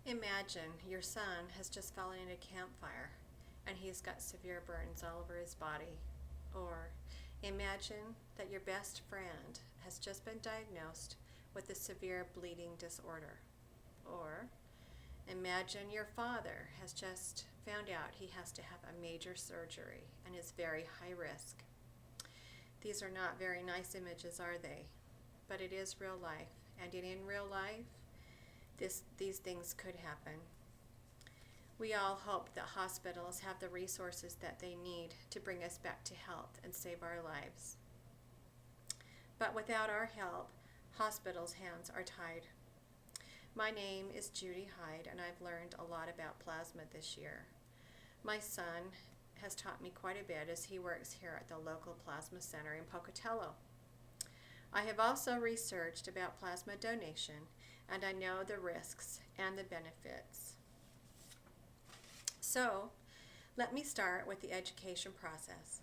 Imagine your son has just fallen in a campfire and he's got severe burns all over his body. Or imagine that your best friend has just been diagnosed with a severe bleeding disorder. Or imagine your father has just found out he has to have a major surgery and is very high risk. These are not very nice images, are they? But it is real life, and in real life, these things could happen. We all hope that hospitals have the resources that they need to bring us back to health and save our lives. But without our help, hospitals' hands are tied. My name is Judy Hyde, and I've learned a lot about plasma this year. My son has taught me quite a bit as he works here at the local plasma center in Pocatello. I have also researched about plasma donation, and I know the risks and the benefits. So, let me start with the education process.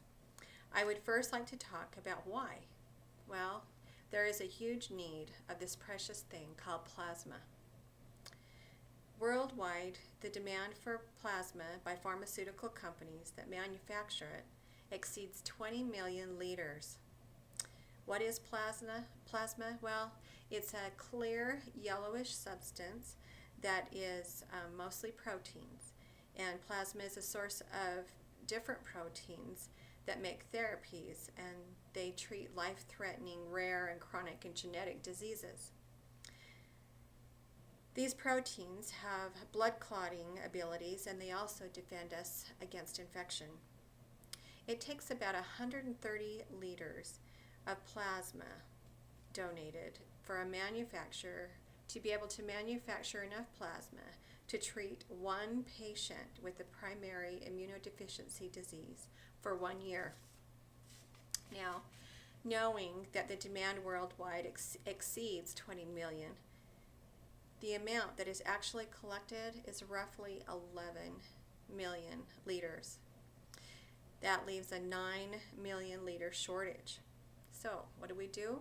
I would first like to talk about why. Well, there is a huge need of this precious thing called plasma. Worldwide, the demand for plasma by pharmaceutical companies that manufacture it exceeds 20 million liters. What is plasma? Well, it's a clear yellowish substance that is mostly proteins. And plasma is a source of different proteins that make therapies, and they treat life-threatening, rare, and chronic and genetic diseases. These proteins have blood clotting abilities, and they also defend us against infection. It takes about 130 liters of plasma donated for a manufacturer to be able to manufacture enough plasma to treat one patient with a primary immunodeficiency disease for 1 year. Now, knowing that the demand worldwide exceeds 20 million, the amount that is actually collected is roughly 11 million liters. That leaves a 9 million liter shortage. So, what do?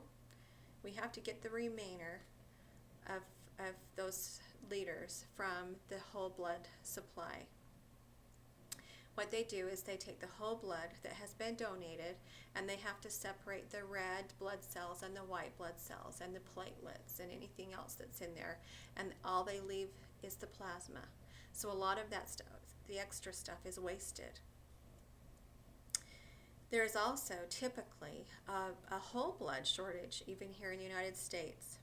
We have to get the remainder of those liters from the whole blood supply. What they do is they take the whole blood that has been donated, and they have to separate the red blood cells and the white blood cells and the platelets and anything else that's in there, and all they leave is the plasma. So a lot of that stuff, the extra stuff, is wasted. There is also typically a whole blood shortage even here in the United States,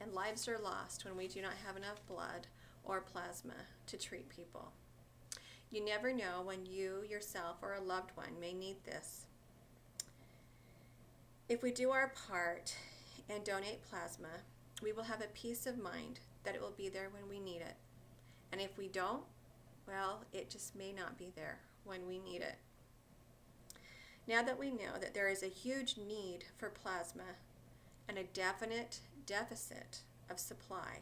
and lives are lost when we do not have enough blood or plasma to treat people. You never know when you yourself or a loved one may need this. If we do our part and donate plasma, we will have a peace of mind that it will be there when we need it. And if we don't, well, it just may not be there when we need it. Now that we know that there is a huge need for plasma and a definite deficit of supply,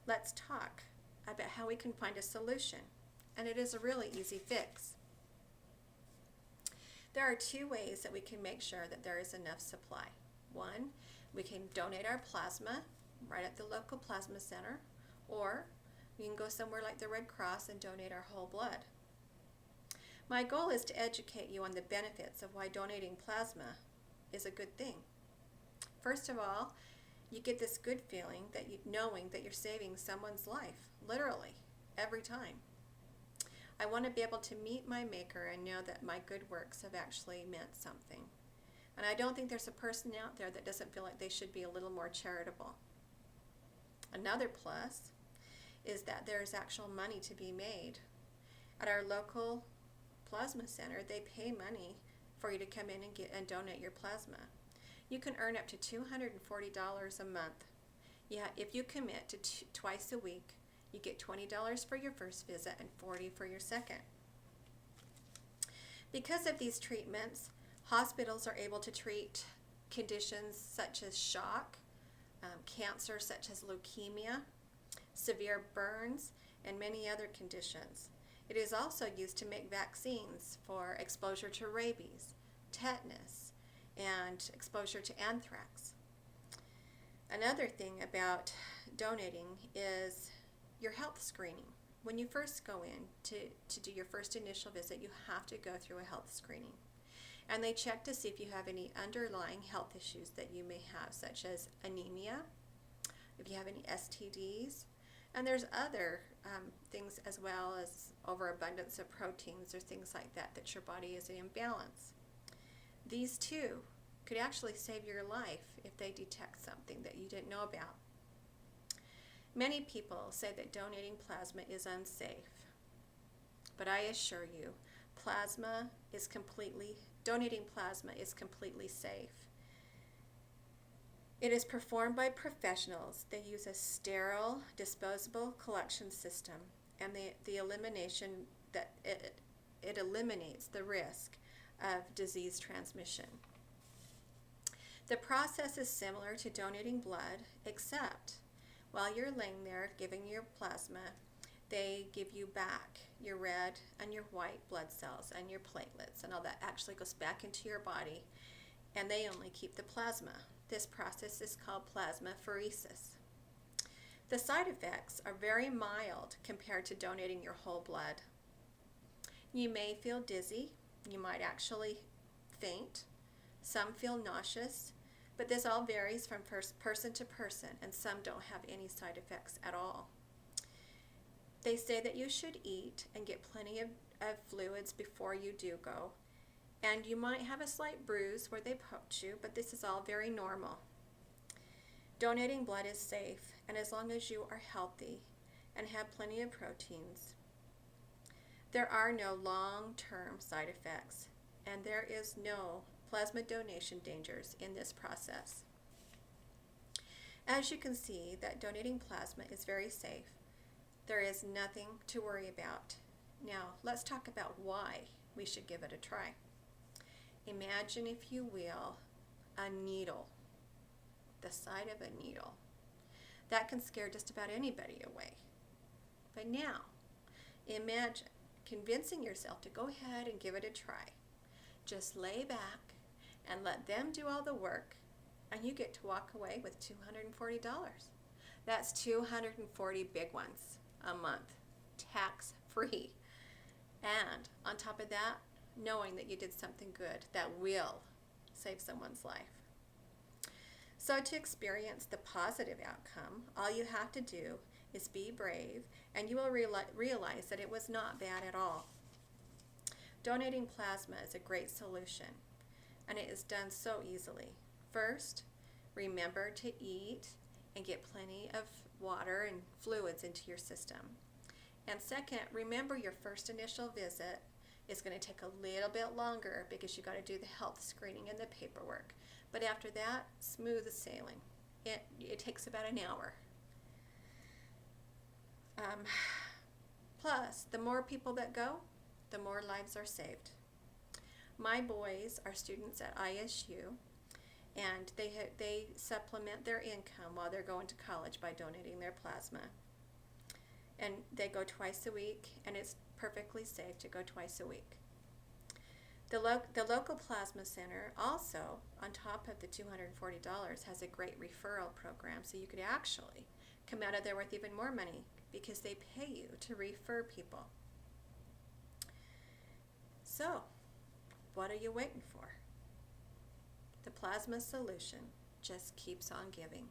let's talk about how we can find a solution. And it is a really easy fix. There are two ways that we can make sure that there is enough supply. One, we can donate our plasma right at the local plasma center, or we can go somewhere like the Red Cross and donate our whole blood. My goal is to educate you on the benefits of why donating plasma is a good thing. First of all, you get this good feeling that knowing that you're saving someone's life, literally, every time. I want to be able to meet my Maker and know that my good works have actually meant something. And I don't think there's a person out there that doesn't feel like they should be a little more charitable. Another plus is that there is actual money to be made. At our local plasma center, they pay money for you to come in and donate your plasma. You can earn up to $240 a month. Yeah, if you commit to twice a week, you get $20 for your first visit and $40 for your second. Because of these treatments, hospitals are able to treat conditions such as shock, cancer such as leukemia, severe burns, and many other conditions. It is also used to make vaccines for exposure to rabies, tetanus, and exposure to anthrax. Another thing about donating is your health screening. When you first go in to do your first initial visit, you have to go through a health screening. And they check to see if you have any underlying health issues that you may have, such as anemia, if you have any STDs, and there's other things as well as overabundance of proteins or things like that, that your body is in imbalance. These two could actually save your life if they detect something that you didn't know about. Many people say that donating plasma is unsafe, but I assure you, donating plasma is completely safe. It is performed by professionals. They use a sterile, disposable collection system, and the elimination that it eliminates the risk of disease transmission. The process is similar to donating blood, except while you're laying there giving your plasma, they give you back your red and your white blood cells and your platelets, and all that actually goes back into your body, and they only keep the plasma. This process is called plasmapheresis. The side effects are very mild compared to donating your whole blood. You may feel dizzy, you might actually faint, some feel nauseous, but this all varies from person to person, and some don't have any side effects at all. They say that you should eat and get plenty of fluids before you do go. And you might have a slight bruise where they poked you, but this is all very normal. Donating blood is safe, and as long as you are healthy and have plenty of proteins. There are no long-term side effects, and there is no plasma donation dangers in this process. As you can see, that donating plasma is very safe. There is nothing to worry about. Now, let's talk about why we should give it a try. Imagine, if you will, a needle, the side of a needle. That can scare just about anybody away. But now, imagine convincing yourself to go ahead and give it a try. Just lay back and let them do all the work, and you get to walk away with $240. That's 240 big ones a month, tax-free. And on top of that, knowing that you did something good that will save someone's life. So to experience the positive outcome, all you have to do is be brave, and you will realize that it was not bad at all. Donating plasma is a great solution, and it is done so easily. First, remember to eat and get plenty of water and fluids into your system. And second, remember your first initial visit is going to take a little bit longer because you got to do the health screening and the paperwork. But after that, smooth sailing. It takes about an hour. Plus, the more people that go, the more lives are saved. My boys are students at ISU, and they supplement their income while they're going to college by donating their plasma. And they go twice a week, and it's perfectly safe to go twice a week. The local plasma center also, on top of the $240, has a great referral program, so you could actually come out of there with even more money because they pay you to refer people. So, what are you waiting for? The plasma solution just keeps on giving.